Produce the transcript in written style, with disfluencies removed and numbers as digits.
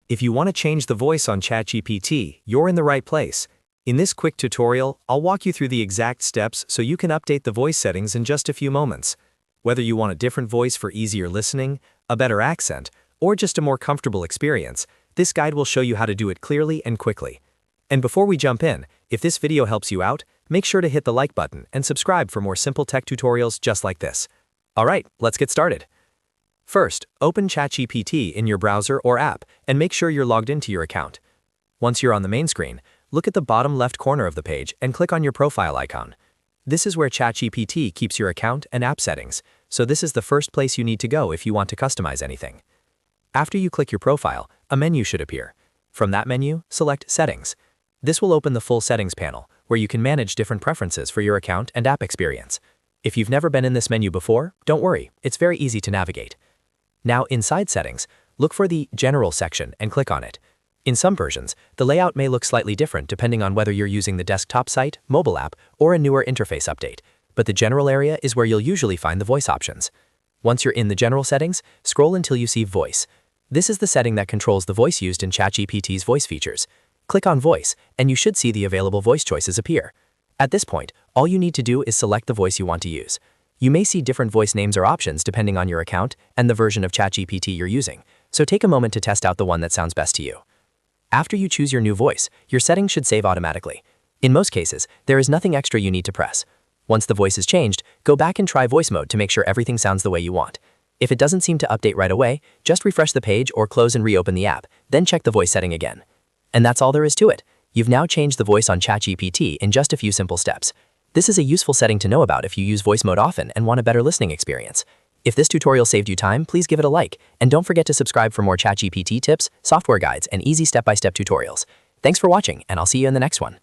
If you want to change the voice on ChatGPT, you're in the right place. In this quick tutorial, I'll walk you through the exact steps so you can update the voice settings in just a few moments. Whether you want a different voice for easier listening, a better accent, or just a more comfortable experience, this guide will show you how to do it clearly and quickly. And before we jump in, if this video helps you out, make sure to hit the like button and subscribe for more simple tech tutorials just like this. Alright, let's get started. First, open ChatGPT in your browser or app and make sure you're logged into your account. Once you're on the main screen, look at the bottom left corner of the page and click on your profile icon. This is where ChatGPT keeps your account and app settings, so this is the first place you need to go if you want to customize anything. After you click your profile, a menu should appear. From that menu, select Settings. This will open the full settings panel, where you can manage different preferences for your account and app experience. If you've never been in this menu before, don't worry, it's very easy to navigate. Now inside Settings, look for the General section and click on it. In some versions, the layout may look slightly different depending on whether you're using the desktop site, mobile app, or a newer interface update, but the General area is where you'll usually find the voice options. Once you're in the General settings, scroll until you see Voice. This is the setting that controls the voice used in ChatGPT's voice features. Click on Voice, and you should see the available voice choices appear. At this point, all you need to do is select the voice you want to use. You may see different voice names or options depending on your account and the version of ChatGPT you're using, so take a moment to test out the one that sounds best to you. After you choose your new voice, your settings should save automatically. In most cases, there is nothing extra you need to press. Once the voice is changed, go back and try voice mode to make sure everything sounds the way you want. If it doesn't seem to update right away, just refresh the page or close and reopen the app, then check the voice setting again. And that's all there is to it. You've now changed the voice on ChatGPT in just a few simple steps. This is a useful setting to know about if you use voice mode often and want a better listening experience. If this tutorial saved you time, please give it a like, and don't forget to subscribe for more ChatGPT tips, software guides, and easy step-by-step tutorials. Thanks for watching, and I'll see you in the next one.